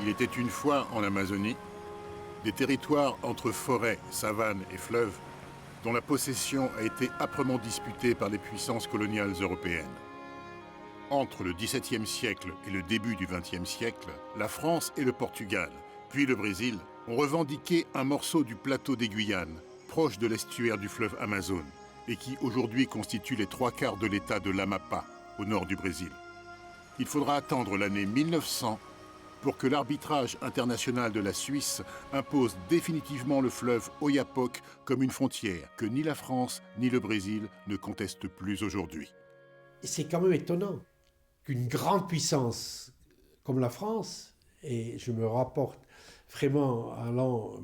Il était une fois en Amazonie, des territoires entre forêts, savanes et fleuves, dont la possession a été âprement disputée par les puissances coloniales européennes. Entre le XVIIe siècle et le début du XXe siècle, la France et le Portugal, puis le Brésil, ont revendiqué un morceau du plateau des Guyanes, proche de l'estuaire du fleuve Amazone, et qui aujourd'hui constitue les 3/4 de l'état de l'Amapá, au nord du Brésil. Il faudra attendre l'année 1900 pour que l'arbitrage international de la Suisse impose définitivement le fleuve Oyapock comme une frontière que ni la France ni le Brésil ne contestent plus aujourd'hui. C'est quand même étonnant qu'une grande puissance comme la France, et je me rapporte vraiment à l'an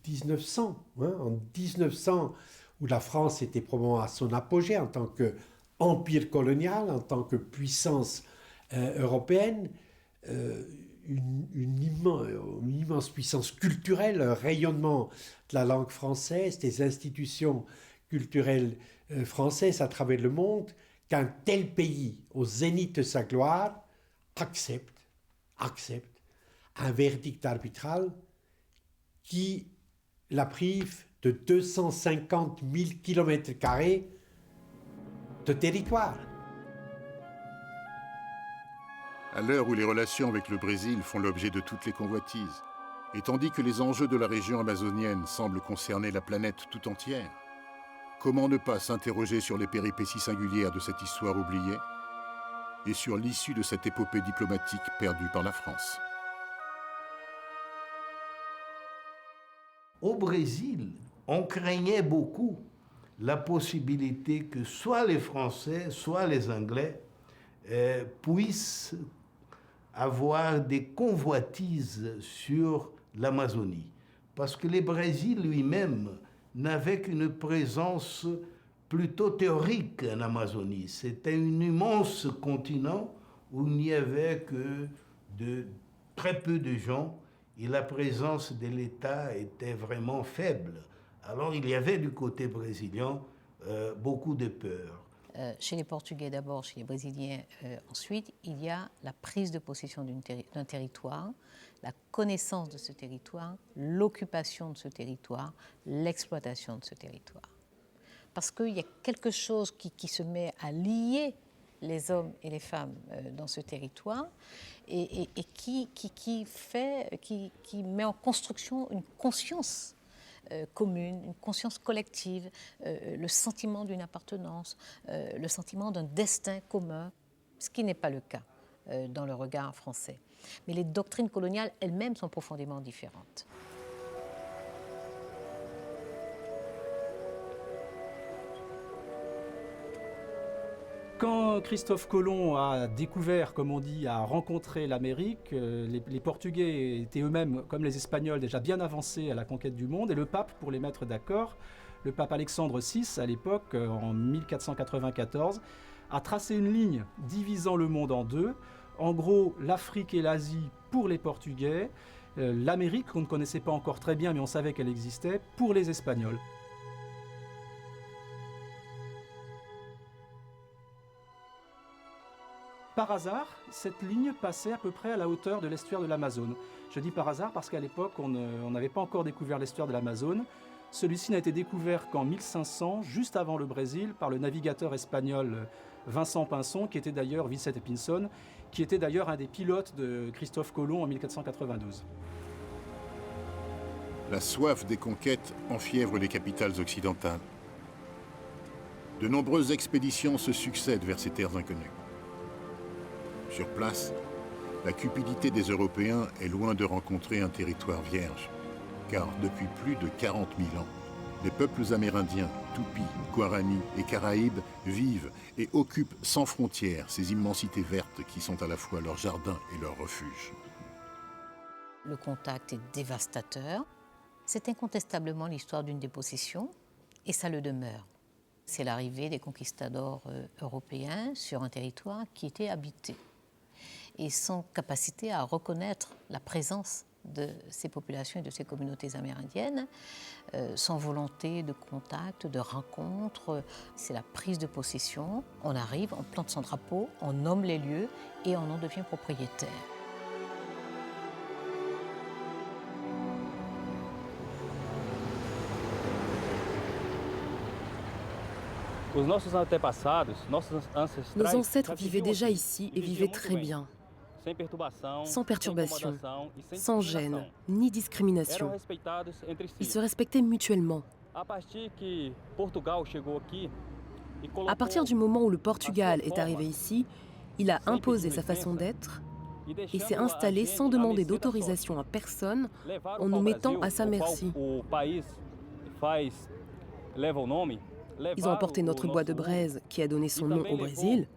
1900, en 1900, où la France était probablement à son apogée en tant qu'empire colonial, en tant que puissance européenne, une immense puissance culturelle, un rayonnement de la langue française, des institutions culturelles françaises à travers le monde, qu'un tel pays, au zénith de sa gloire, accepte un verdict arbitral qui la prive de 250 000 km² de territoire. À l'heure où les relations avec le Brésil font l'objet de toutes les convoitises, et tandis que les enjeux de la région amazonienne semblent concerner la planète tout entière, comment ne pas s'interroger sur les péripéties singulières de cette histoire oubliée et sur l'issue de cette épopée diplomatique perdue par la France. Au Brésil, on craignait beaucoup la possibilité que soit les Français, soit les Anglais puissent avoir des convoitises sur l'Amazonie. Parce que le Brésil lui-même n'avait qu'une présence plutôt théorique en Amazonie. C'était un immense continent où il n'y avait que de très peu de gens et la présence de l'État était vraiment faible. Alors il y avait du côté brésilien beaucoup de peur. Chez les Portugais d'abord, chez les Brésiliens ensuite, il y a la prise de possession d'un territoire, la connaissance de ce territoire, l'occupation de ce territoire, l'exploitation de ce territoire. Parce qu'il y a quelque chose qui se met à lier les hommes et les femmes dans ce territoire et qui met en construction une conscience commune, une conscience collective, le sentiment d'une appartenance, le sentiment d'un destin commun, ce qui n'est pas le cas dans le regard français. Mais les doctrines coloniales elles-mêmes sont profondément différentes. Quand Christophe Colomb a découvert, comme on dit, a rencontré l'Amérique, les Portugais étaient eux-mêmes, comme les Espagnols, déjà bien avancés à la conquête du monde, et le pape, pour les mettre d'accord, le pape Alexandre VI, à l'époque, en 1494, a tracé une ligne divisant le monde en deux. En gros, l'Afrique et l'Asie pour les Portugais, l'Amérique, qu'on ne connaissait pas encore très bien, mais on savait qu'elle existait, pour les Espagnols. Par hasard, cette ligne passait à peu près à la hauteur de l'estuaire de l'Amazone. Je dis par hasard parce qu'à l'époque, on n'avait pas encore découvert l'estuaire de l'Amazone. Celui-ci n'a été découvert qu'en 1500, juste avant le Brésil, par le navigateur espagnol Vincent Pinson, qui était d'ailleurs Vicente Pinson, qui était d'ailleurs un des pilotes de Christophe Colomb en 1492. La soif des conquêtes enfièvre les capitales occidentales. De nombreuses expéditions se succèdent vers ces terres inconnues. Sur place, la cupidité des Européens est loin de rencontrer un territoire vierge, car depuis plus de 40 000 ans, les peuples amérindiens, Tupis, Guarani et Caraïbes vivent et occupent sans frontières ces immensités vertes qui sont à la fois leur jardin et leur refuge. Le contact est dévastateur. C'est incontestablement l'histoire d'une dépossession, et ça le demeure. C'est l'arrivée des conquistadors européens sur un territoire qui était habité. Et sans capacité à reconnaître la présence de ces populations et de ces communautés amérindiennes, sans volonté de contact, de rencontre, c'est la prise de possession. On arrive, on plante son drapeau, on nomme les lieux et on en devient propriétaire. Nos ancêtres vivaient déjà ici et vivaient très bien, sans perturbation, sans gêne, ni discrimination. Ils se respectaient mutuellement. À partir du moment où le Portugal est arrivé ici, il a imposé sa façon d'être et s'est installé sans demander d'autorisation à personne, en nous mettant à sa merci. Ils ont emporté notre bois de braise qui a donné son nom au Brésil.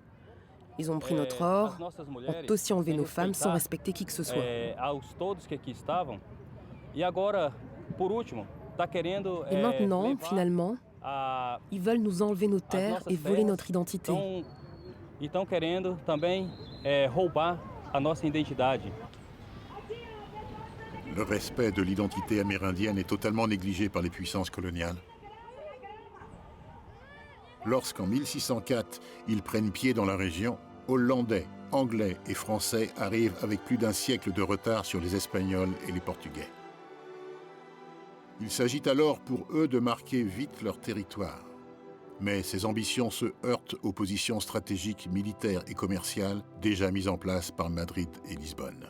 Ils ont pris notre or, ont aussi enlevé nos femmes sans respecter qui que ce soit. Et maintenant, finalement, ils veulent nous enlever nos terres et voler notre identité. Le respect de l'identité amérindienne est totalement négligé par les puissances coloniales. Lorsqu'en 1604, ils prennent pied dans la région, Hollandais, Anglais et Français arrivent avec plus d'un siècle de retard sur les Espagnols et les Portugais. Il s'agit alors pour eux de marquer vite leur territoire. Mais ces ambitions se heurtent aux positions stratégiques, militaires et commerciales déjà mises en place par Madrid et Lisbonne.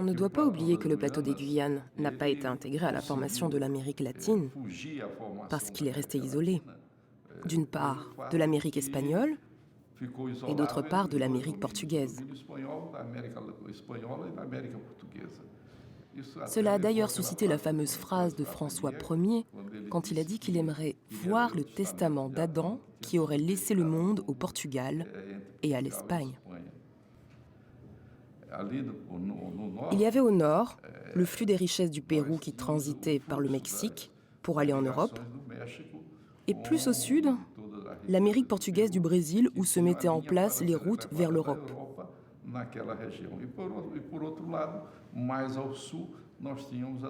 On ne doit pas oublier que le plateau des Guyanes n'a pas été intégré à la formation de l'Amérique latine parce qu'il est resté isolé, d'une part de l'Amérique espagnole et d'autre part de l'Amérique portugaise. Cela a d'ailleurs suscité la fameuse phrase de François Ier quand il a dit qu'il aimerait voir le testament d'Adam qui aurait laissé le monde au Portugal et à l'Espagne. Il y avait au nord le flux des richesses du Pérou qui transitait par le Mexique pour aller en Europe, et plus au sud, l'Amérique portugaise du Brésil où se mettaient en place les routes vers l'Europe.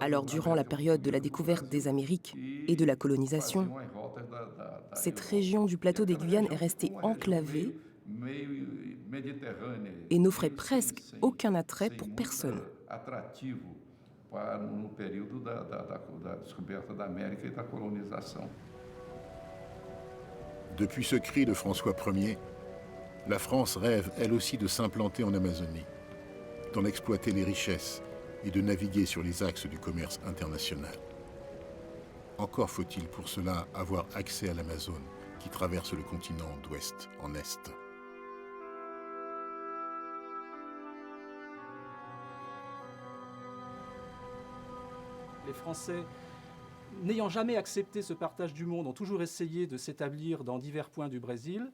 Alors, durant la période de la découverte des Amériques et de la colonisation, cette région du plateau des Guyanes est restée enclavée et n'offrait presque aucun attrait pour personne. Depuis ce cri de François Ier, la France rêve elle aussi de s'implanter en Amazonie, d'en exploiter les richesses et de naviguer sur les axes du commerce international. Encore faut-il pour cela avoir accès à l'Amazone qui traverse le continent d'ouest en est. Les Français, n'ayant jamais accepté ce partage du monde, ont toujours essayé de s'établir dans divers points du Brésil.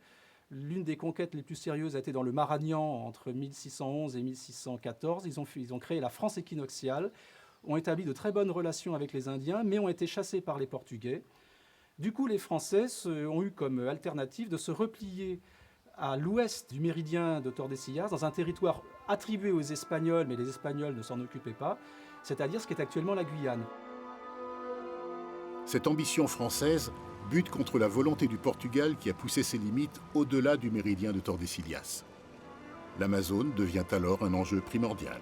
L'une des conquêtes les plus sérieuses a été dans le Maranhão entre 1611 et 1614. Ils ont créé la France équinoxiale, ont établi de très bonnes relations avec les Indiens, mais ont été chassés par les Portugais. Du coup, les Français ont eu comme alternative de se replier à l'ouest du méridien de Tordesillas, dans un territoire attribué aux Espagnols, mais les Espagnols ne s'en occupaient pas, c'est-à-dire ce qui est actuellement la Guyane. Cette ambition française bute contre la volonté du Portugal qui a poussé ses limites au-delà du méridien de Tordesillas. L'Amazone devient alors un enjeu primordial.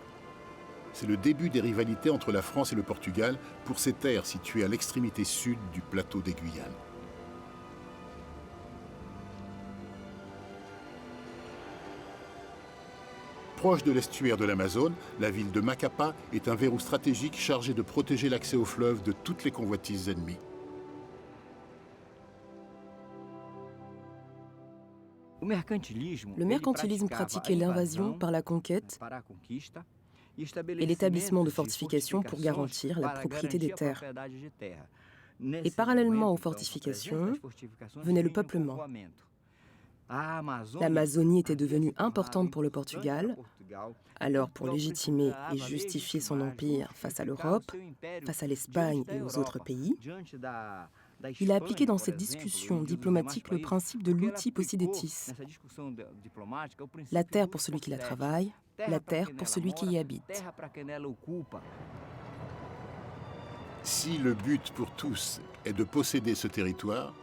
C'est le début des rivalités entre la France et le Portugal pour ces terres situées à l'extrémité sud du plateau des Guyanes. Proche de l'estuaire de l'Amazone, la ville de Macapá est un verrou stratégique chargé de protéger l'accès au fleuve de toutes les convoitises ennemies. Le mercantilisme pratiquait l'invasion par la conquête et l'établissement de fortifications pour garantir la propriété des terres. Et parallèlement aux fortifications, venait le peuplement. L'Amazonie était devenue importante pour le Portugal, alors pour légitimer et justifier son empire face à l'Europe, face à l'Espagne et aux autres pays, il a appliqué dans cette discussion diplomatique le principe de l'uti possidetis. La terre pour celui qui la travaille, la terre pour celui qui y habite. Si le but pour tous est de posséder ce territoire,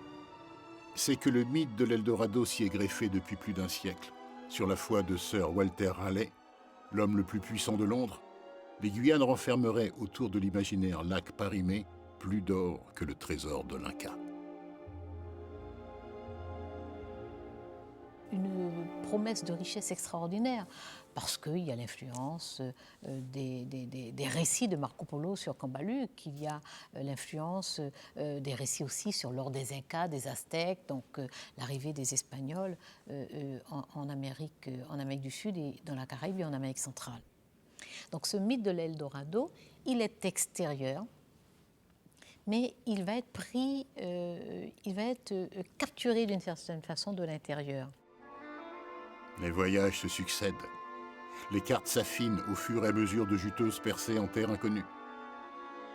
c'est que le mythe de l'Eldorado s'y est greffé depuis plus d'un siècle. Sur la foi de Sir Walter Raleigh, l'homme le plus puissant de Londres, les Guyanes renfermeraient autour de l'imaginaire lac Parimé plus d'or que le trésor de l'Inca. Une promesse de richesse extraordinaire, parce qu'il y a l'influence des récits de Marco Polo sur Cambaluc, qu'il y a l'influence des récits aussi sur l'or des Incas, des Aztèques, donc l'arrivée des Espagnols en Amérique du Sud et dans la Caraïbe et en Amérique centrale. Donc ce mythe de l'Eldorado, il est extérieur, mais il va être pris, il va être capturé d'une certaine façon de l'intérieur. Les voyages se succèdent. Les cartes s'affinent au fur et à mesure de juteuses percées en terre inconnue.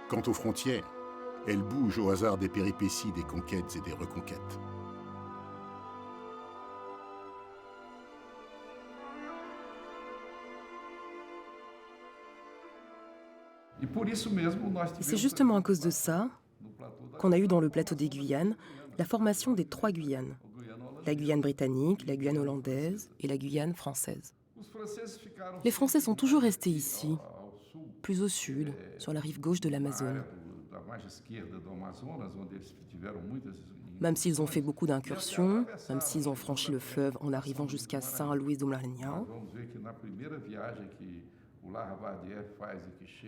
Quant aux frontières, elles bougent au hasard des péripéties des conquêtes et des reconquêtes. Et c'est justement à cause de ça qu'on a eu dans le plateau des Guyanes la formation des 3 Guyanes. La Guyane britannique, la Guyane hollandaise et la Guyane française. Les Français sont toujours restés ici, plus au sud, sur la rive gauche de l'Amazone. Même s'ils ont fait beaucoup d'incursions, même s'ils ont franchi le fleuve en arrivant jusqu'à Saint-Luis do Maranhão.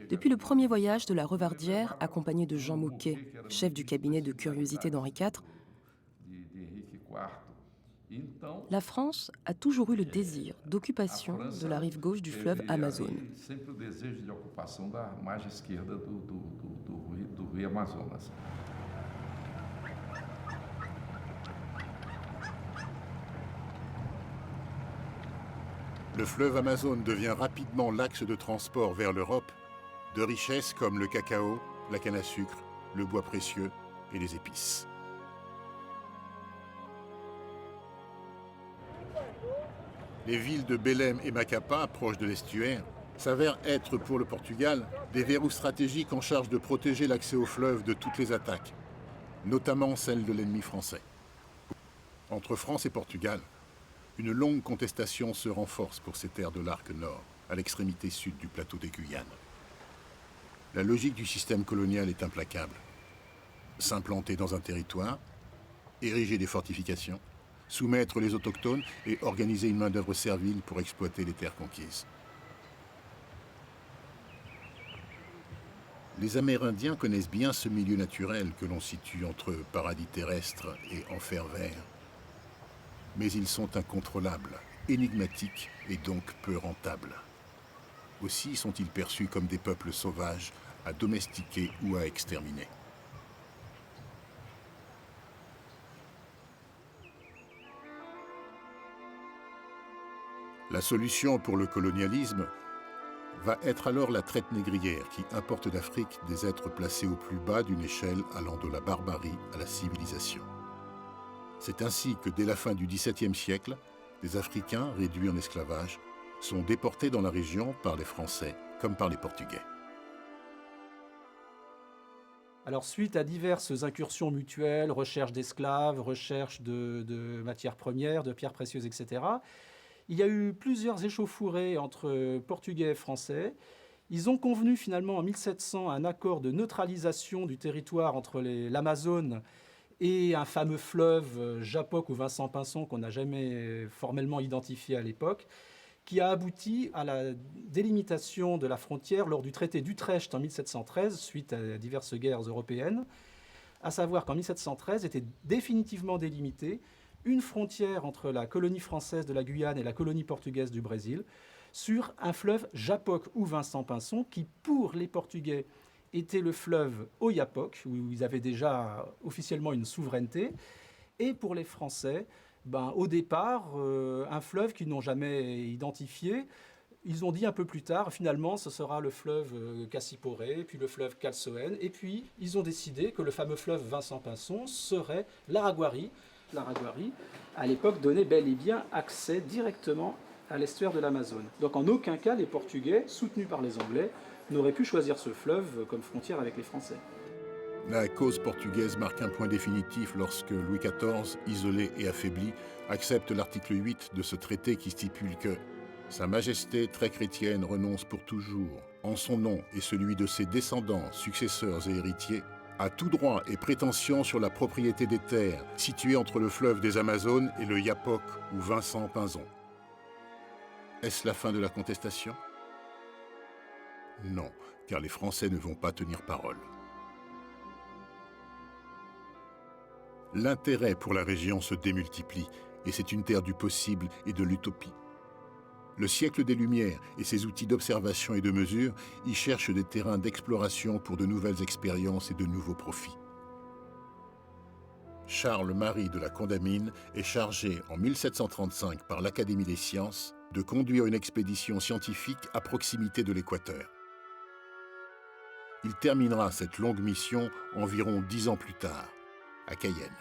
Depuis le premier voyage de la Revardière, accompagné de Jean Mouquet, chef du cabinet de curiosité d'Henri IV, la France a toujours eu le désir d'occupation de la rive gauche du fleuve Amazone. Le fleuve Amazone devient rapidement l'axe de transport vers l'Europe de richesses comme le cacao, la canne à sucre, le bois précieux et les épices. Les villes de Belém et Macapá, proches de l'estuaire, s'avèrent être pour le Portugal des verrous stratégiques en charge de protéger l'accès au fleuve de toutes les attaques, notamment celles de l'ennemi français. Entre France et Portugal, une longue contestation se renforce pour ces terres de l'arc nord, à l'extrémité sud du plateau des Guyanes. La logique du système colonial est implacable. S'implanter dans un territoire, ériger des fortifications, soumettre les autochtones et organiser une main-d'œuvre servile pour exploiter les terres conquises. Les Amérindiens connaissent bien ce milieu naturel que l'on situe entre paradis terrestre et enfer vert. Mais ils sont incontrôlables, énigmatiques et donc peu rentables. Aussi sont-ils perçus comme des peuples sauvages à domestiquer ou à exterminer. La solution pour le colonialisme va être alors la traite négrière qui importe d'Afrique des êtres placés au plus bas d'une échelle allant de la barbarie à la civilisation. C'est ainsi que dès la fin du XVIIe siècle, des Africains réduits en esclavage sont déportés dans la région par les Français comme par les Portugais. Alors, suite à diverses incursions mutuelles, recherche d'esclaves, recherche de matières premières, de pierres précieuses, etc., il y a eu plusieurs échauffourées entre Portugais et Français. Ils ont convenu finalement en 1700 un accord de neutralisation du territoire entre l'Amazone et un fameux fleuve Japoc ou Vincent Pinson qu'on n'a jamais formellement identifié à l'époque, qui a abouti à la délimitation de la frontière lors du traité d'Utrecht en 1713, suite à diverses guerres européennes, à savoir qu'en 1713 était définitivement délimitée une frontière entre la colonie française de la Guyane et la colonie portugaise du Brésil, sur un fleuve Japoc ou Vincent Pinson, qui pour les Portugais était le fleuve Oyapoc, où ils avaient déjà officiellement une souveraineté, et pour les Français, au départ, un fleuve qu'ils n'ont jamais identifié. Ils ont dit un peu plus tard, finalement, ce sera le fleuve Cassiporé, puis le fleuve Calçoene, et puis ils ont décidé que le fameux fleuve Vincent Pinson serait l'Araguari. L'Araguari, à l'époque, donnait bel et bien accès directement à l'estuaire de l'Amazone. Donc en aucun cas, les Portugais, soutenus par les Anglais, n'auraient pu choisir ce fleuve comme frontière avec les Français. La cause portugaise marque un point définitif lorsque Louis XIV, isolé et affaibli, accepte l'article 8 de ce traité qui stipule que « Sa Majesté très chrétienne renonce pour toujours, en son nom et celui de ses descendants, successeurs et héritiers, a tout droit et prétention sur la propriété des terres situées entre le fleuve des Amazones et le Yapoc ou Vincent Pinzon. Est-ce la fin de la contestation? Non, car les Français ne vont pas tenir parole. L'intérêt pour la région se démultiplie et c'est une terre du possible et de l'utopie. Le siècle des Lumières et ses outils d'observation et de mesure y cherchent des terrains d'exploration pour de nouvelles expériences et de nouveaux profits. Charles-Marie de la Condamine est chargé en 1735 par l'Académie des sciences de conduire une expédition scientifique à proximité de l'équateur. Il terminera cette longue mission environ 10 ans plus tard, à Cayenne.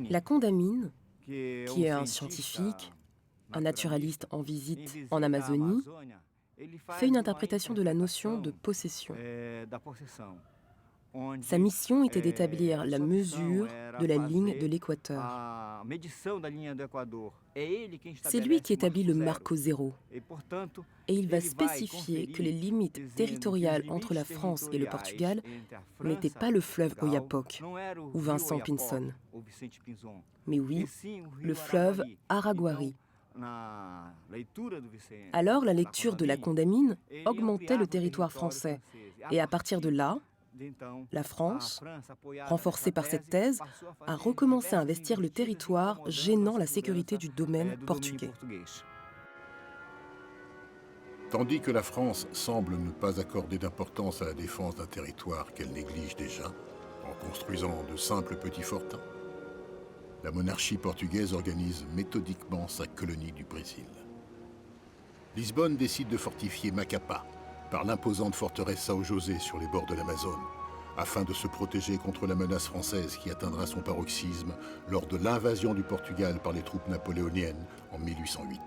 La Condamine, qui est un scientifique, un naturaliste en visite en Amazonie, fait une interprétation de la notion de possession. Sa mission était d'établir la mesure de la ligne de l'équateur. C'est lui qui établit le Marco Zéro. Et il va spécifier que les limites territoriales entre la France et le Portugal n'étaient pas le fleuve Oyapock ou Vincent Pinzon, mais oui, le fleuve Araguari. Alors la lecture de la Condamine augmentait le territoire français. Et à partir de là, la France, renforcée par cette thèse, a recommencé à investir le territoire, gênant la sécurité du domaine portugais. Tandis que la France semble ne pas accorder d'importance à la défense d'un territoire qu'elle néglige déjà, en construisant de simples petits fortins, la monarchie portugaise organise méthodiquement sa colonie du Brésil. Lisbonne décide de fortifier Macapá par l'imposante forteresse São José sur les bords de l'Amazone, afin de se protéger contre la menace française qui atteindra son paroxysme lors de l'invasion du Portugal par les troupes napoléoniennes en 1808.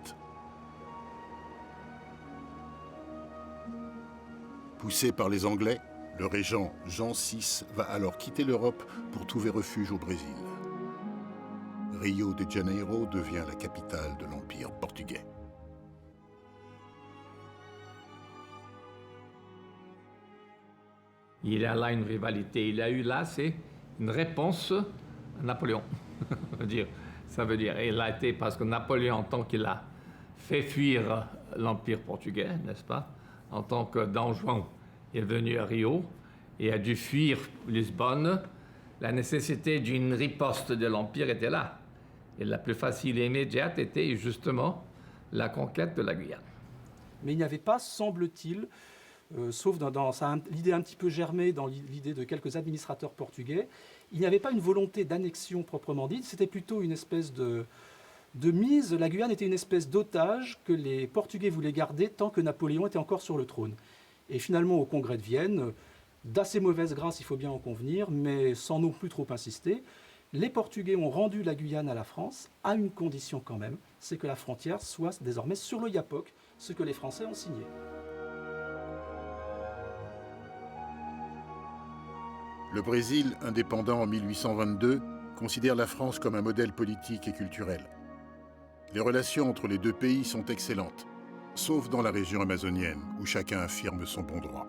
Poussé par les Anglais, le régent Jean VI va alors quitter l'Europe pour trouver refuge au Brésil. Rio de Janeiro devient la capitale de l'Empire portugais. Il y a là une rivalité. Il y a eu là, c'est une réponse à Napoléon. Ça veut dire, il a été parce que Napoléon, en tant qu'il a fait fuir l'Empire portugais, n'est-ce pas, en tant que Don Juan est venu à Rio et a dû fuir Lisbonne, la nécessité d'une riposte de l'Empire était là. Et la plus facile et immédiate était justement la conquête de la Guyane. Mais il n'y avait pas, semble-t-il, sauf dans l'idée un petit peu germée dans l'idée de quelques administrateurs portugais, il n'y avait pas une volonté d'annexion proprement dite, c'était plutôt une espèce de mise. La Guyane était une espèce d'otage que les Portugais voulaient garder tant que Napoléon était encore sur le trône. Et finalement, au Congrès de Vienne, d'assez mauvaise grâce, il faut bien en convenir, mais sans non plus trop insister, les Portugais ont rendu la Guyane à la France, à une condition quand même, c'est que la frontière soit désormais sur le Yapock, ce que les Français ont signé. Le Brésil, indépendant en 1822, considère la France comme un modèle politique et culturel. Les relations entre les deux pays sont excellentes, sauf dans la région amazonienne, où chacun affirme son bon droit.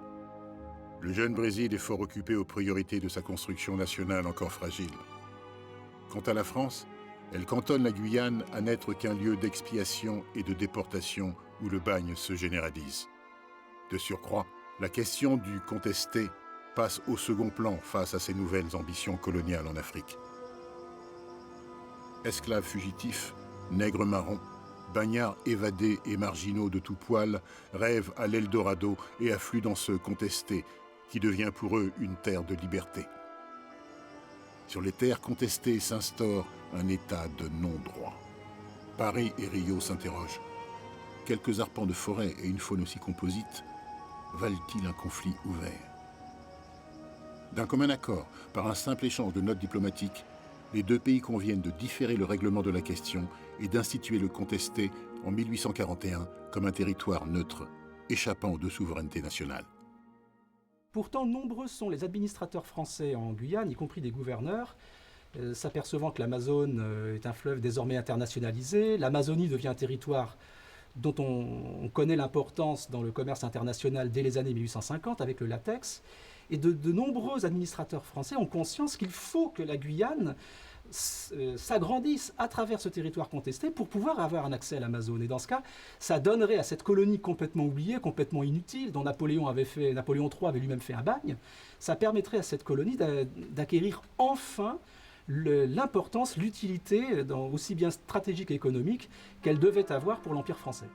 Le jeune Brésil est fort occupé aux priorités de sa construction nationale encore fragile. Quant à la France, elle cantonne la Guyane à n'être qu'un lieu d'expiation et de déportation où le bagne se généralise. De surcroît, la question du contesté passe au second plan face à ces nouvelles ambitions coloniales en Afrique. Esclaves fugitifs, nègres marrons, bagnards évadés et marginaux de tout poil rêvent à l'Eldorado et affluent dans ce contesté qui devient pour eux une terre de liberté. Sur les terres contestées s'instaure un état de non-droit. Paris et Rio s'interrogent. Quelques arpents de forêt et une faune aussi composite valent-ils un conflit ouvert? D'un commun accord, par un simple échange de notes diplomatiques, les deux pays conviennent de différer le règlement de la question et d'instituer le contesté en 1841 comme un territoire neutre, échappant aux deux souverainetés nationales. Pourtant, nombreux sont les administrateurs français en Guyane, y compris des gouverneurs, s'apercevant que l'Amazone est un fleuve désormais internationalisé. L'Amazonie devient un territoire dont on connaît l'importance dans le commerce international dès les années 1850 avec le latex. Et de nombreux administrateurs français ont conscience qu'il faut que la Guyane s'agrandisse à travers ce territoire contesté pour pouvoir avoir un accès à l'Amazone. Et dans ce cas, ça donnerait à cette colonie complètement oubliée, complètement inutile, dont Napoléon III avait lui-même fait un bagne, ça permettrait à cette colonie d'acquérir enfin l'importance, l'utilité, aussi bien stratégique qu'économique, qu'elle devait avoir pour l'Empire français.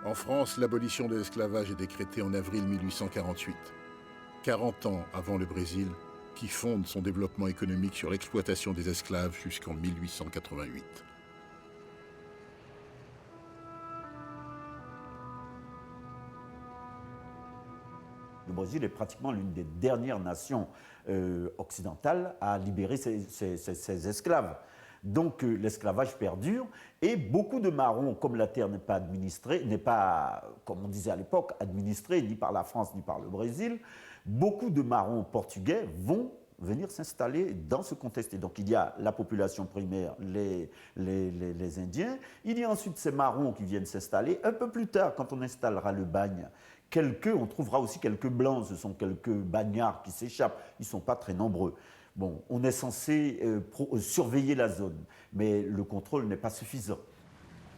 En France, l'abolition de l'esclavage est décrétée en avril 1848, 40 ans avant le Brésil, qui fonde son développement économique sur l'exploitation des esclaves jusqu'en 1888. Le Brésil est pratiquement l'une des dernières nations occidentales à libérer ses esclaves. Donc l'esclavage perdure et beaucoup de marrons, comme la terre n'est pas administrée, n'est pas, comme on disait à l'époque, administrée ni par la France ni par le Brésil, beaucoup de marrons portugais vont venir s'installer dans ce contesté. Donc il y a la population primaire, les Indiens, il y a ensuite ces marrons qui viennent s'installer. Un peu plus tard, quand on installera le bagne, on trouvera aussi quelques blancs, ce sont quelques bagnards qui s'échappent, ils ne sont pas très nombreux. Bon, on est censé surveiller la zone, mais le contrôle n'est pas suffisant.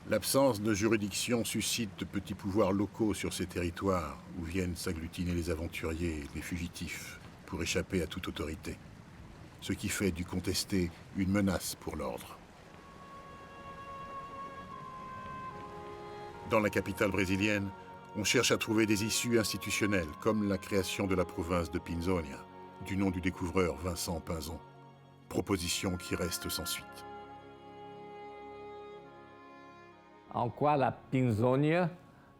L'absence de juridiction suscite de petits pouvoirs locaux sur ces territoires où viennent s'agglutiner les aventuriers et les fugitifs pour échapper à toute autorité. Ce qui fait du contesté une menace pour l'ordre. Dans la capitale brésilienne, on cherche à trouver des issues institutionnelles, comme la création de la province de Pinzonha, du nom du découvreur Vincent Pinzon. Proposition qui reste sans suite. En quoi la Pinzonha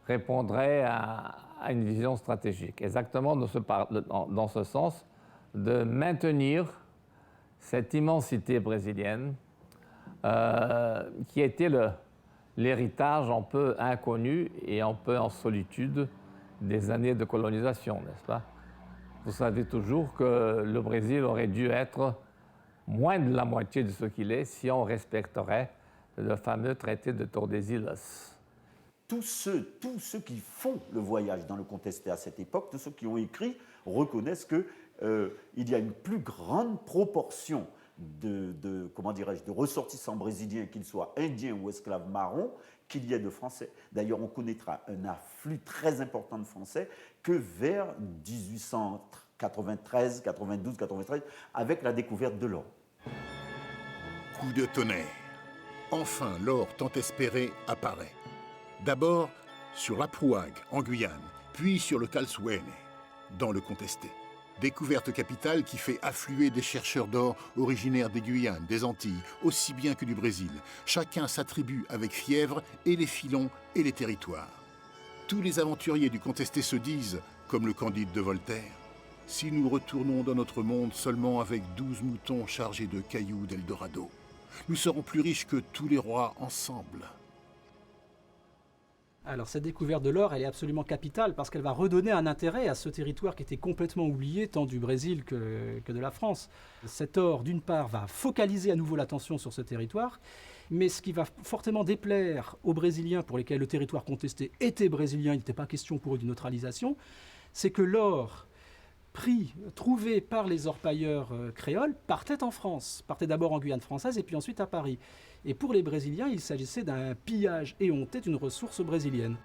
répondrait à une vision stratégique, exactement dans ce sens, de maintenir cette immensité brésilienne qui était l'héritage un peu inconnu et un peu en solitude des années de colonisation, n'est-ce pas? Vous savez toujours que le Brésil aurait dû être moins de la moitié de ce qu'il est si on respecterait le fameux traité de Tordesillas. Tous ceux qui font le voyage dans le contesté à cette époque, tous ceux qui ont écrit, reconnaissent qu'il y a une plus grande proportion de ressortissants brésiliens, qu'ils soient indiens ou esclaves marrons, qu'il y ait de Français. D'ailleurs, on connaîtra un afflux très important de Français que vers 1893, 92, 93, avec la découverte de l'or. Coup de tonnerre. Enfin, l'or tant espéré apparaît. D'abord sur l'Aprouague, en Guyane, puis sur le Calçoene, dans le contesté. Découverte capitale qui fait affluer des chercheurs d'or originaires des Guyanes, des Antilles, aussi bien que du Brésil. Chacun s'attribue avec fièvre et les filons et les territoires. Tous les aventuriers du contesté se disent, comme le Candide de Voltaire, « Si nous retournons dans notre monde seulement avec 12 moutons chargés de cailloux d'Eldorado, nous serons plus riches que tous les rois ensemble. » Alors cette découverte de l'or, elle est absolument capitale parce qu'elle va redonner un intérêt à ce territoire qui était complètement oublié tant du Brésil que de la France. Cet or, d'une part, va focaliser à nouveau l'attention sur ce territoire, mais ce qui va fortement déplaire aux Brésiliens pour lesquels le territoire contesté était brésilien, il n'était pas question pour eux d'une neutralisation, c'est que l'or trouvé par les orpailleurs créoles partait en France, partait d'abord en Guyane française et puis ensuite à Paris. Et pour les Brésiliens, il s'agissait d'un pillage éhonté d'une ressource brésilienne.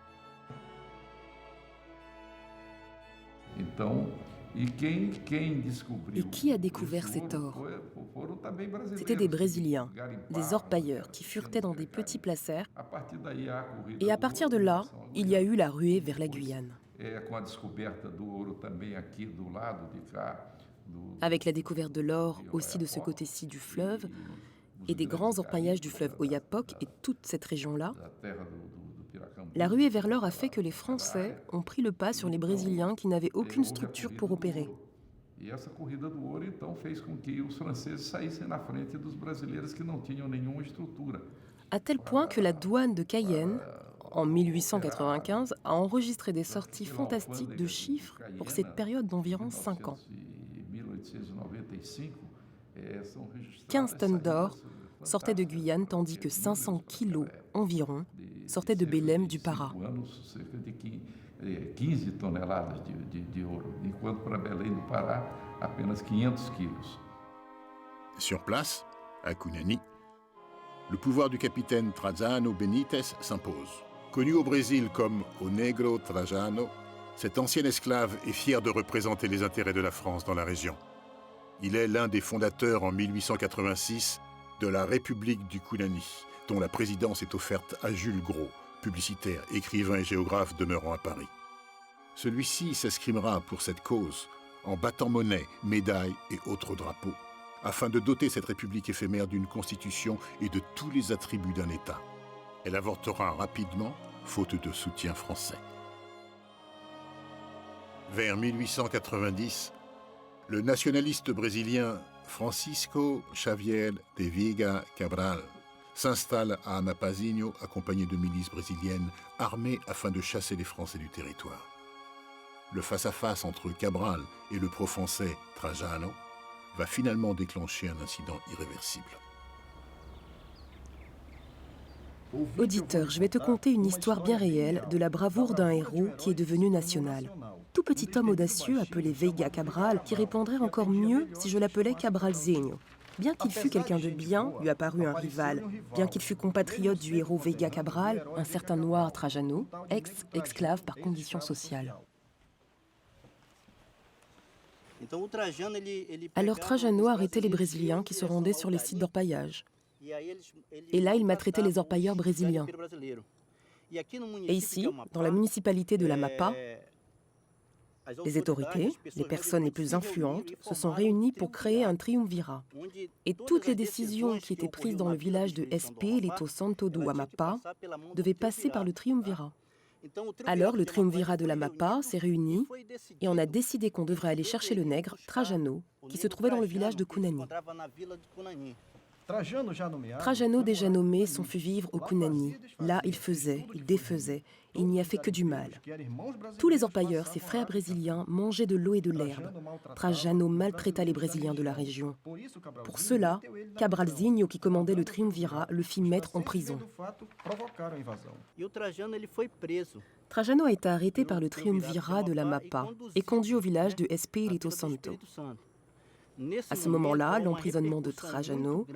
Et qui a découvert cet or? C'était des Brésiliens, des orpailleurs qui furetaient dans des petits placers. Et à partir de là, il y a eu la ruée vers la Guyane. Avec la découverte de l'or aussi de ce côté-ci du fleuve, et des grands orpaillages du fleuve Oyapock et toute cette région-là, la ruée vers l'or a fait que les Français ont pris le pas sur les Brésiliens qui n'avaient aucune structure pour opérer. E essa corrida do ouro, então, fez com que os franceses saíssem na frente dos brasileiros que não tinham nenhuma estrutura. à tel point que la douane de Cayenne, en 1895, a enregistré des sorties fantastiques de chiffres pour cette période d'environ 5 ans. 15 tonnes d'or sortaient de Guyane, tandis que 500 kilos environ sortaient de Belém du Pará. 15 toneladas de ouro, enquanto para Belém do Pará, apenas 500 quilos. Sur place, à Cunani, le pouvoir du capitaine Trajano Benítez s'impose. Connu au Brésil comme O Negro Trajano, cet ancien esclave est fier de représenter les intérêts de la France dans la région. Il est l'un des fondateurs en 1886 de la République du Cunani, dont la présidence est offerte à Jules Gros, publicitaire, écrivain et géographe demeurant à Paris. Celui-ci s'escrimera pour cette cause en battant monnaie, médailles et autres drapeaux, afin de doter cette république éphémère d'une constitution et de tous les attributs d'un État. Elle avortera rapidement, faute de soutien français. Vers 1890, le nationaliste brésilien Francisco Xavier de Veiga Cabral s'installe à Amapazinho accompagné de milices brésiliennes armées afin de chasser les Français du territoire. Le face-à-face entre Cabral et le pro-français Trajano va finalement déclencher un incident irréversible. Auditeur, je vais te conter une histoire bien réelle de la bravoure d'un héros qui est devenu national. Tout petit homme audacieux appelé Veiga Cabral qui répondrait encore mieux si je l'appelais Cabralzinho. Bien qu'il fût quelqu'un de bien, lui apparut un rival. Bien qu'il fût compatriote du héros Veiga Cabral, un certain noir Trajano, ex-esclave par condition sociale. Alors Trajano arrêtait les Brésiliens qui se rendaient sur les sites d'orpaillage. Et là, il maltraitait les orpailleurs brésiliens. Et ici, dans la municipalité de l'Amapá, les autorités, les personnes les plus influentes, se sont réunies pour créer un triumvirat. Et toutes les décisions qui étaient prises dans le village de Espírito Santo do Amapá devaient passer par le triumvirat. Alors le triumvirat de l'Amapá s'est réuni et on a décidé qu'on devrait aller chercher le nègre Trajano, qui se trouvait dans le village de Cunani. Trajano, déjà nommé, s'en fut vivre au Cunani. Là, il faisait, il défaisait, et il n'y a fait que du mal. Tous les orpailleurs, ses frères brésiliens, mangeaient de l'eau et de l'herbe. Trajano maltraita les Brésiliens de la région. Pour cela, Cabralzinho, qui commandait le triumvirat, le fit mettre en prison. Trajano a été arrêté par le triumvirat de l'Amapá et conduit au village de Espírito Santo. À ce moment-là, l'emprisonnement de Trajano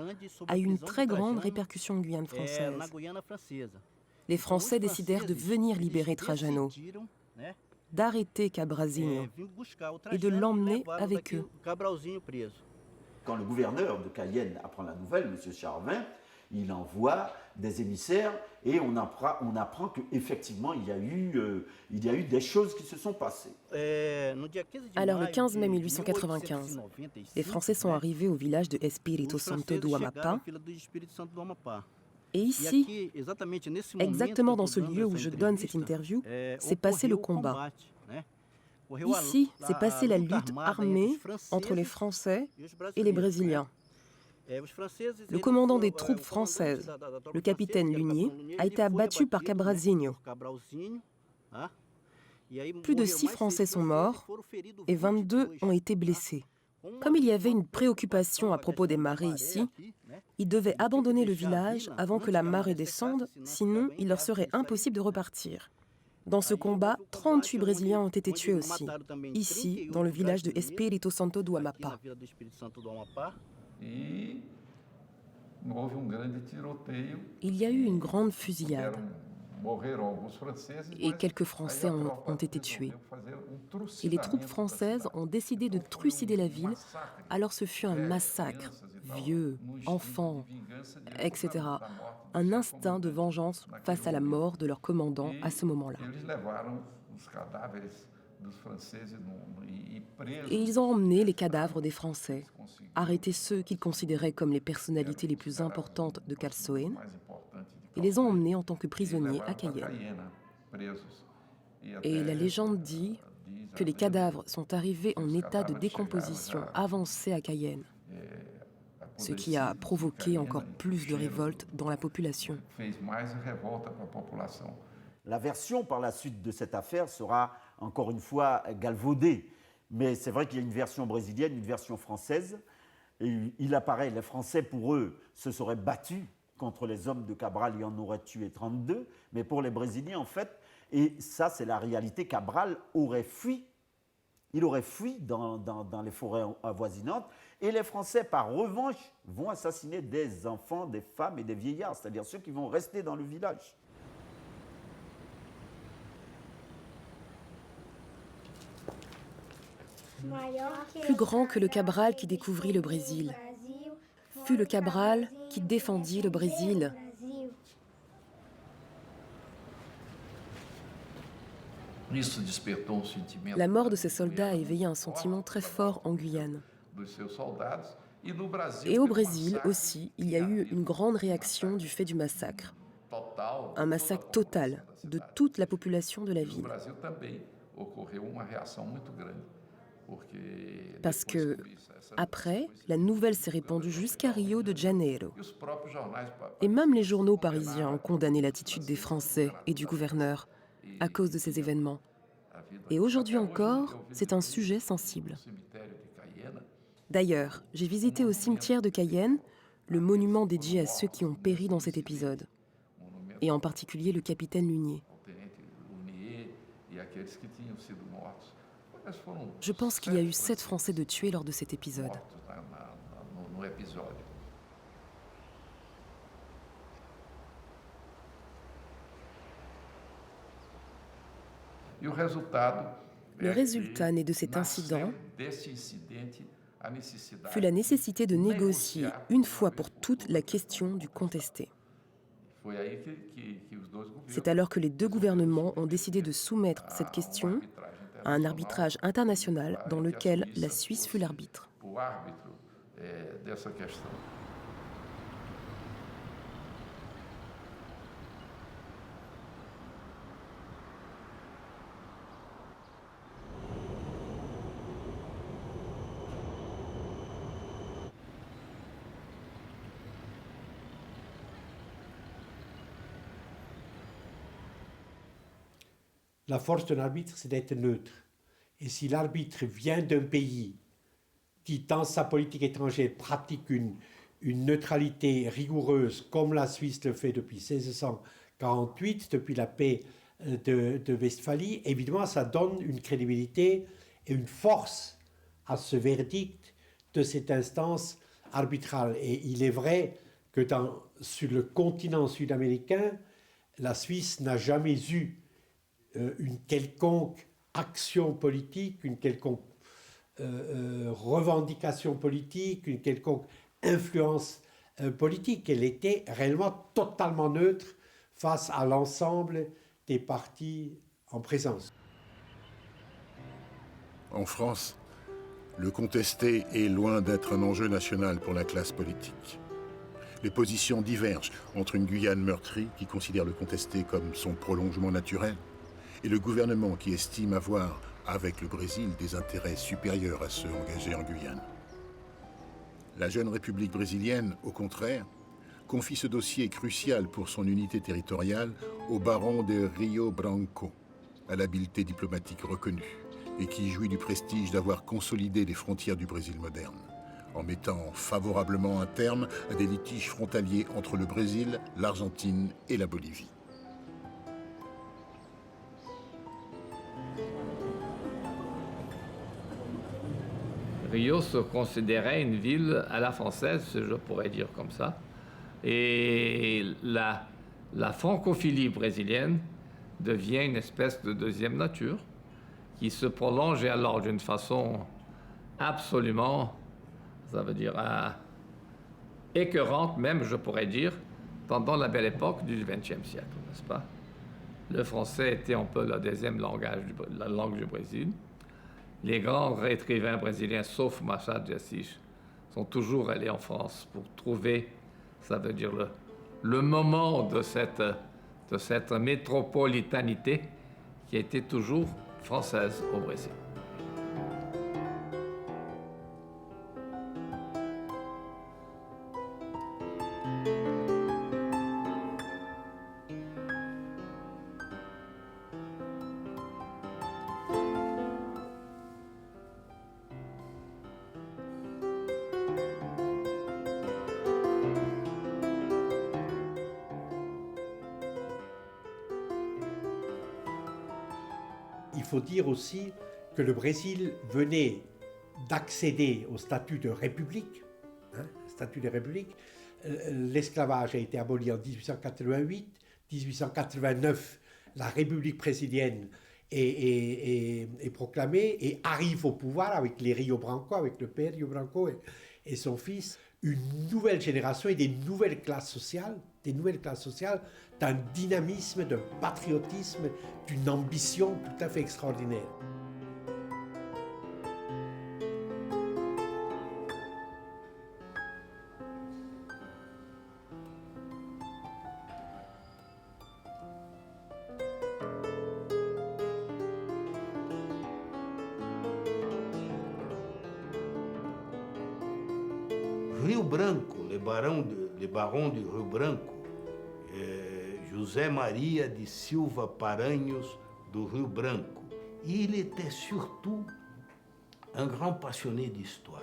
a eu une très grande répercussion en Guyane française. Les Français décidèrent de venir libérer Trajano, d'arrêter Cabralzinho et de l'emmener avec eux. Quand le gouverneur de Cayenne apprend la nouvelle, M. Charvin, il envoie des émissaires et on apprend qu'effectivement il y a eu des choses qui se sont passées. Alors le 15 mai 1895, les Français sont arrivés au village de Espírito Santo do Amapá. Et ici, exactement dans ce lieu où je donne cette interview, s'est passé le combat. Ici, s'est passée la lutte armée entre les Français et les Brésiliens. Le commandant des troupes françaises, le capitaine Lunier, a été abattu par Cabralzinho. Plus de 6 Français sont morts et 22 ont été blessés. Comme il y avait une préoccupation à propos des marées ici, ils devaient abandonner le village avant que la marée descende, sinon il leur serait impossible de repartir. Dans ce combat, 38 Brésiliens ont été tués aussi, ici, dans le village de Espírito Santo do Amapá. Il y a eu une grande fusillade et quelques Français ont été tués. Et les troupes françaises ont décidé de trucider la ville, alors ce fut un massacre, vieux, enfants, etc. Un instinct de vengeance face à la mort de leur commandant à ce moment-là. Et ils ont emmené les cadavres des Français, arrêté ceux qu'ils considéraient comme les personnalités les plus importantes de Calçoene, et les ont emmenés en tant que prisonniers à Cayenne. Et la légende dit que les cadavres sont arrivés en état de décomposition avancée à Cayenne. ce qui a provoqué encore plus de révoltes dans la population. La version par la suite de cette affaire sera encore une fois galvaudée. Mais c'est vrai qu'il y a une version brésilienne, une version française. Et il apparaît, les Français, pour eux, se seraient battus contre les hommes de Cabral et en auraient tué 32. Mais pour les Brésiliens, en fait, et ça c'est la réalité, Cabral aurait fui. Il aurait fui dans les forêts avoisinantes. Et les Français, par revanche, vont assassiner des enfants, des femmes et des vieillards, c'est-à-dire ceux qui vont rester dans le village. Plus grand que le Cabral qui découvrit le Brésil, fut le Cabral qui défendit le Brésil. La mort de ces soldats a éveillé un sentiment très fort en Guyane. Et au Brésil aussi, il y a eu une grande réaction du fait du massacre. Un massacre total de toute la population de la ville. Parce que, après, la nouvelle s'est répandue jusqu'à Rio de Janeiro. Et même les journaux parisiens ont condamné l'attitude des Français et du gouverneur à cause de ces événements. Et aujourd'hui encore, c'est un sujet sensible. D'ailleurs, j'ai visité au cimetière de Cayenne le monument dédié à ceux qui ont péri dans cet épisode, et en particulier le capitaine Lunier. Je pense qu'il y a eu 7 Français de tués lors de cet épisode. Le résultat né de cet incident fut la nécessité de négocier une fois pour toutes la question du contesté. C'est alors que les deux gouvernements ont décidé de soumettre cette question à un arbitrage international dans lequel la Suisse fut l'arbitre. La force d'un arbitre, c'est d'être neutre. Et si l'arbitre vient d'un pays qui, dans sa politique étrangère, pratique une neutralité rigoureuse, comme la Suisse le fait depuis 1648, depuis la paix de Westphalie, évidemment, ça donne une crédibilité et une force à ce verdict de cette instance arbitrale. Et il est vrai que sur le continent sud-américain, la Suisse n'a jamais eu une quelconque action politique, une quelconque revendication politique, une quelconque influence politique. Elle était réellement totalement neutre face à l'ensemble des partis en présence. En France, le contesté est loin d'être un enjeu national pour la classe politique. Les positions divergent entre une Guyane meurtrie qui considère le contesté comme son prolongement naturel et le gouvernement qui estime avoir, avec le Brésil, des intérêts supérieurs à ceux engagés en Guyane. La jeune République brésilienne, au contraire, confie ce dossier crucial pour son unité territoriale au baron de Rio Branco, à l'habileté diplomatique reconnue, et qui jouit du prestige d'avoir consolidé les frontières du Brésil moderne, en mettant favorablement un terme à des litiges frontaliers entre le Brésil, l'Argentine et la Bolivie. Rio se considérait une ville à la française, je pourrais dire comme ça. Et la francophilie brésilienne devient une espèce de deuxième nature qui se prolonge alors d'une façon absolument, ça veut dire, écœurante même, je pourrais dire, pendant la belle époque du XXe siècle, n'est-ce pas? Le français était un peu le deuxième langage, la langue du Brésil. Les grands écrivains brésiliens, sauf Machado de Assis, sont toujours allés en France pour trouver, ça veut dire, le moment de cette métropolitanité qui a été toujours française au Brésil. Il faut dire aussi que le Brésil venait d'accéder au statut de république, statut de république. L'esclavage a été aboli en 1888, 1889, la République brésilienne est proclamée et arrive au pouvoir avec les Rio Branco, avec le père Rio Branco et son fils, une nouvelle génération et des nouvelles classes sociales, d'un dynamisme, d'un patriotisme, d'une ambition tout à fait extraordinaire. Rio Branco, le barão de Rio Branco, José Maria de Silva Paranhos do Rio Branco. Et il était surtout un grand passionné d'histoire,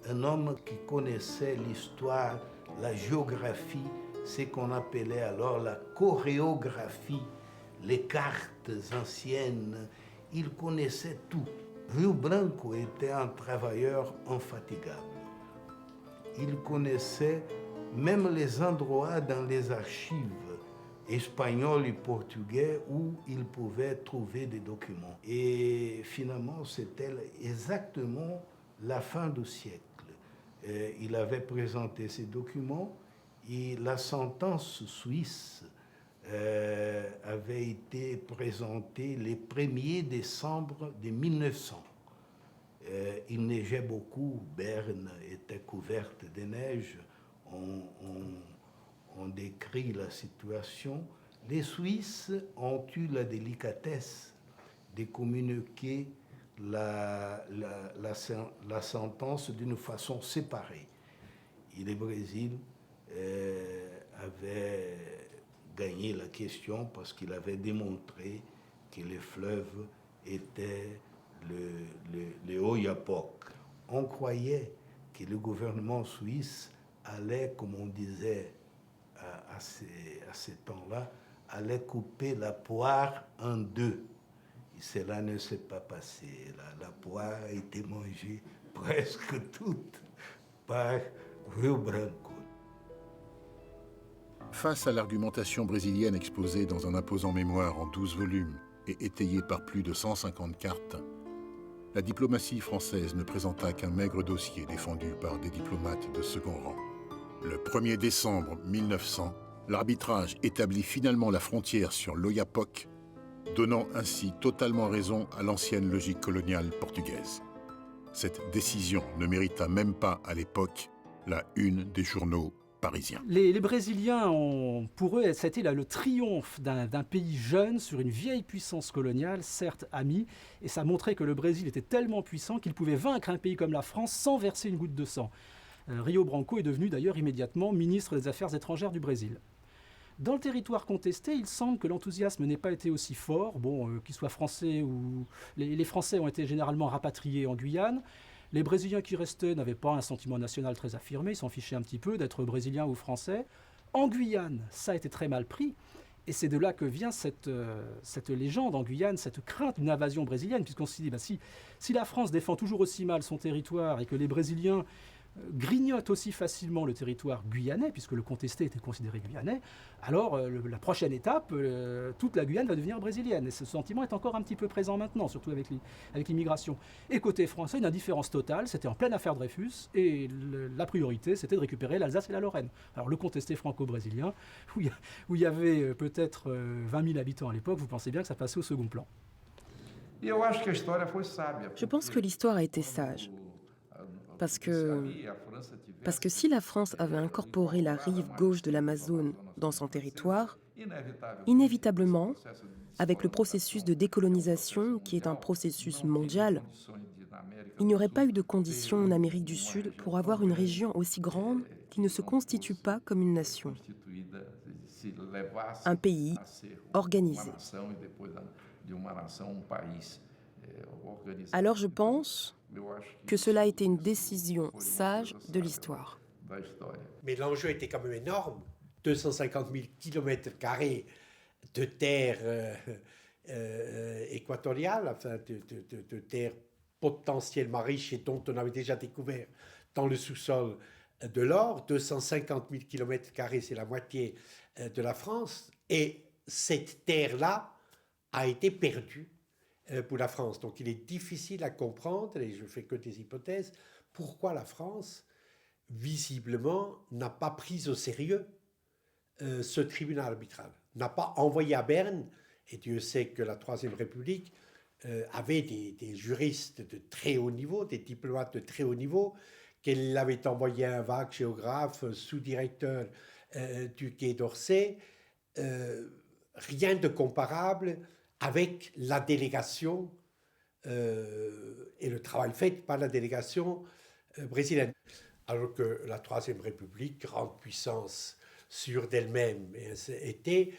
un homme qui connaissait l'histoire, la géographie, ce qu'on appelait alors la chorégraphie, les cartes anciennes, il connaissait tout. Rio Branco était un travailleur infatigable. Il connaissait même les endroits dans les archives espagnoles et portugais où il pouvait trouver des documents. Et finalement, c'était exactement la fin du siècle. Il avait présenté ces documents et la sentence suisse avait été présentée le 1er décembre de 1900. Il neigeait beaucoup, Berne était couverte de neige, on décrit la situation. Les Suisses ont eu la délicatesse de communiquer la sentence d'une façon séparée. Et le Brésil avait gagné la question parce qu'il avait démontré que le fleuve était le Oyapock. On croyait que le gouvernement suisse allait, comme on disait à ces temps-là, allait couper la poire en deux. Et cela ne s'est pas passé. La poire a été mangée presque toute par Rio Branco. Face à l'argumentation brésilienne exposée dans un imposant mémoire en 12 volumes et étayée par plus de 150 cartes, la diplomatie française ne présenta qu'un maigre dossier défendu par des diplomates de second rang. Le 1er décembre 1900, l'arbitrage établit finalement la frontière sur l'Oyapock, donnant ainsi totalement raison à l'ancienne logique coloniale portugaise. Cette décision ne mérita même pas à l'époque la une des journaux parisiens. Les Brésiliens, pour eux, ça a été là, le triomphe d'un pays jeune sur une vieille puissance coloniale, certes amie, et ça montrait que le Brésil était tellement puissant qu'il pouvait vaincre un pays comme la France sans verser une goutte de sang. Rio Branco est devenu d'ailleurs immédiatement ministre des Affaires étrangères du Brésil. Dans le territoire contesté, il semble que l'enthousiasme n'ait pas été aussi fort, qu'il soit français ou... Les Français ont été généralement rapatriés en Guyane. Les Brésiliens qui restaient n'avaient pas un sentiment national très affirmé, ils s'en fichaient un petit peu d'être Brésiliens ou Français. En Guyane, ça a été très mal pris, et c'est de là que vient cette légende en Guyane, cette crainte d'une invasion brésilienne, puisqu'on se dit, si la France défend toujours aussi mal son territoire et que les Brésiliens grignote aussi facilement le territoire guyanais, puisque le contesté était considéré guyanais, alors la prochaine étape, toute la Guyane va devenir brésilienne. Et ce sentiment est encore un petit peu présent maintenant, surtout avec l'immigration. Et côté français, une indifférence totale, c'était en pleine affaire Dreyfus, et la priorité, c'était de récupérer l'Alsace et la Lorraine. Alors le contesté franco-brésilien, où il y avait peut-être 20 000 habitants à l'époque, vous pensez bien que ça passait au second plan. Je pense que l'histoire a été sage. Parce que si la France avait incorporé la rive gauche de l'Amazone dans son territoire, inévitablement, avec le processus de décolonisation qui est un processus mondial, il n'y aurait pas eu de conditions en Amérique du Sud pour avoir une région aussi grande qui ne se constitue pas comme une nation. Un pays organisé. Alors je pense que cela a été une décision sage de l'histoire. Mais l'enjeu était quand même énorme. 250 000 km² de terre équatoriale, enfin de terres potentiellement riches et dont on avait déjà découvert dans le sous-sol de l'or. 250 000 km², c'est la moitié de la France. Et cette terre-là a été perdue pour la France. Donc il est difficile à comprendre, et je ne fais que des hypothèses, pourquoi la France, visiblement, n'a pas pris au sérieux ce tribunal arbitral, n'a pas envoyé à Berne, et Dieu sait que la Troisième République avait des juristes de très haut niveau, des diplomates de très haut niveau, qu'elle avait envoyé un vague géographe, sous-directeur du Quai d'Orsay, rien de comparable avec la délégation et le travail fait par la délégation brésilienne. Alors que la Troisième République, grande puissance sûre d'elle-même, était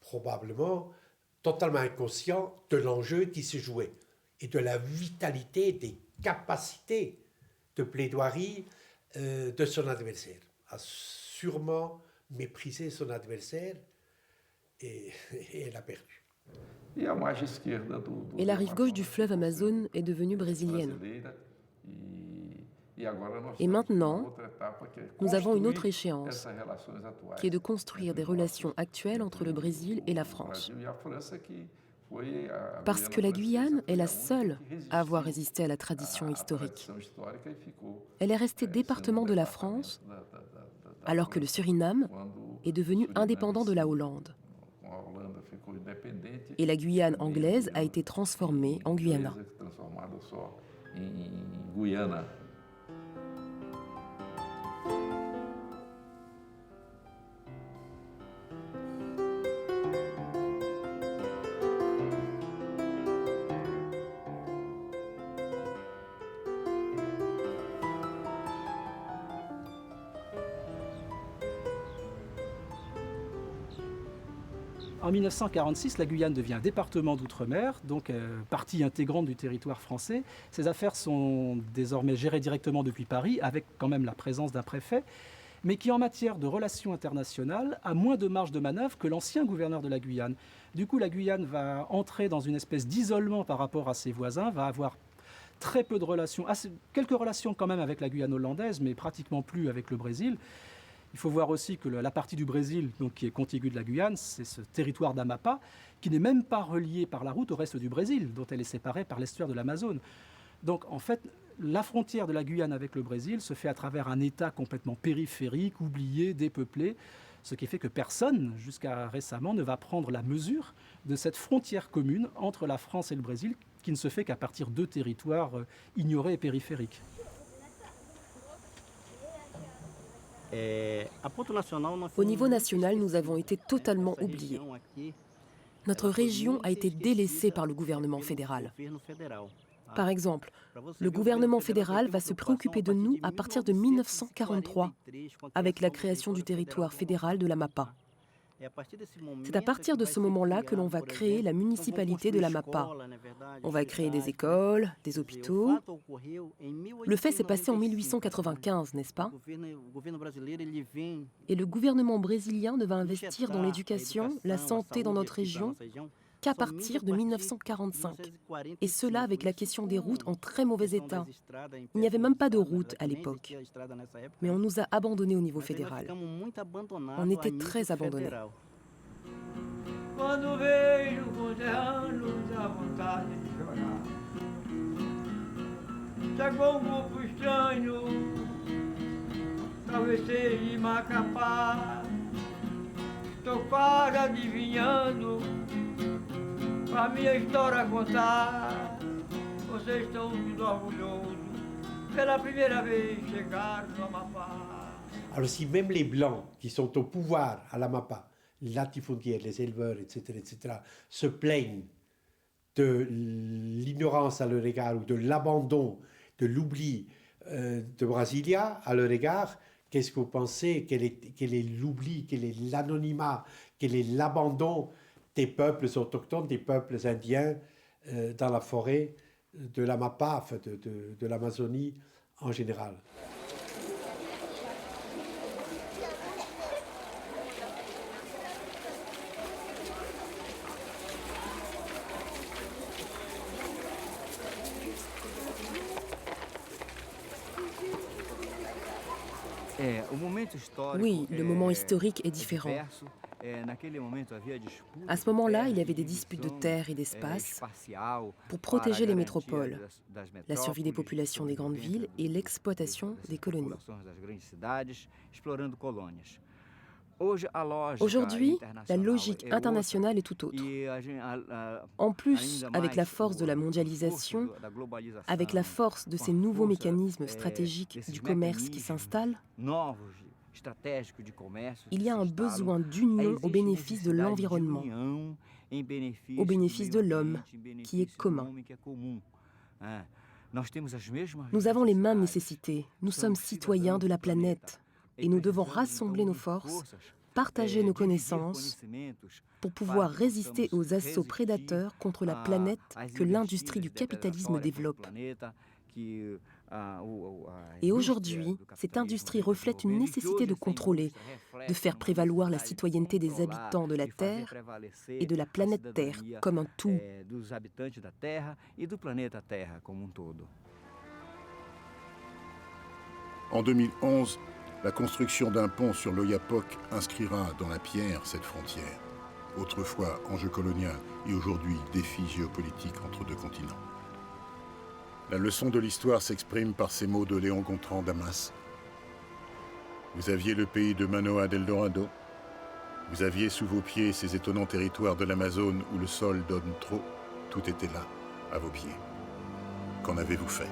probablement totalement inconscient de l'enjeu qui se jouait et de la vitalité des capacités de plaidoirie de son adversaire. A sûrement méprisé son adversaire et elle a perdu. Et la rive gauche du fleuve Amazone est devenue brésilienne. Et maintenant, nous avons une autre échéance, qui est de construire des relations actuelles entre le Brésil et la France. Parce que la Guyane est la seule à avoir résisté à la tradition historique. Elle est restée département de la France, alors que le Suriname est devenu indépendant de la Hollande. Et la Guyane anglaise a été transformée en Guyana. En 1946, la Guyane devient département d'outre-mer, donc partie intégrante du territoire français. Ses affaires sont désormais gérées directement depuis Paris, avec quand même la présence d'un préfet, mais qui en matière de relations internationales a moins de marge de manœuvre que l'ancien gouverneur de la Guyane. Du coup, la Guyane va entrer dans une espèce d'isolement par rapport à ses voisins, va avoir très peu de relations, quelques relations quand même avec la Guyane hollandaise, mais pratiquement plus avec le Brésil. Il faut voir aussi que la partie du Brésil donc, qui est contiguë de la Guyane, c'est ce territoire d'Amapá, qui n'est même pas relié par la route au reste du Brésil, dont elle est séparée par l'estuaire de l'Amazone. Donc en fait, la frontière de la Guyane avec le Brésil se fait à travers un État complètement périphérique, oublié, dépeuplé, ce qui fait que personne, jusqu'à récemment, ne va prendre la mesure de cette frontière commune entre la France et le Brésil, qui ne se fait qu'à partir de territoires ignorés et périphériques. Au niveau national, nous avons été totalement oubliés. Notre région a été délaissée par le gouvernement fédéral. Par exemple, le gouvernement fédéral va se préoccuper de nous à partir de 1943, avec la création du territoire fédéral de l'Amapá. C'est à partir de ce moment-là que l'on va créer la municipalité de l'Amapá. On va créer des écoles, des hôpitaux. Le fait s'est passé en 1895, n'est-ce pas? Et le gouvernement brésilien ne va investir dans l'éducation, la santé dans notre région qu'à partir de 1945. Et cela avec la question des routes en très mauvais état. Il n'y avait même pas de route à l'époque. Mais on nous a abandonnés au niveau fédéral. On était très abandonnés. Quando vejo conterrâneos dá vontade de chorar. Chegou grupo estranho, talvez seja Macapá. Tô quase adivinhando, a minha história a contar. Vocês estão tudo orgulhosos, pela primeira vez chegaram no Amapá. Alors si même les Blancs qui sont au pouvoir à l'Amapá, les latifondiers, les éleveurs, etc., se plaignent de l'inignorance à leur égard ou de l'abandon, de l'oubli de Brasilia à leur égard, qu'est-ce que vous pensez? Quel est l'oubli, quel est l'anonymat, quel est l'abandon des peuples autochtones, des peuples indiens dans la forêt de l'Amapá, enfin de l'Amazonie en général? Oui, le moment historique est différent. À ce moment-là, il y avait des disputes de terre et d'espace pour protéger les métropoles, la survie des populations des grandes villes et l'exploitation des colonies. Aujourd'hui, la logique internationale est tout autre. En plus, avec la force de la mondialisation, avec la force de ces nouveaux mécanismes stratégiques du commerce qui s'installent, il y a un besoin d'union au bénéfice de l'environnement, au bénéfice de l'homme, qui est commun. Nous avons les mêmes nécessités, nous sommes citoyens de la planète et nous devons rassembler nos forces, partager nos connaissances pour pouvoir résister aux assauts prédateurs contre la planète que l'industrie du capitalisme développe. Et aujourd'hui, cette industrie reflète une nécessité de contrôler, de faire prévaloir la citoyenneté des habitants de la Terre et de la planète Terre comme un tout. En 2011, la construction d'un pont sur l'Oyapock inscrira dans la pierre cette frontière, autrefois enjeu colonial et aujourd'hui défi géopolitique entre deux continents. La leçon de l'histoire s'exprime par ces mots de Léon Gontran Damas. Vous aviez le pays de Manoa d'Eldorado. Vous aviez sous vos pieds ces étonnants territoires de l'Amazone où le sol donne trop. Tout était là, à vos pieds. Qu'en avez-vous fait ?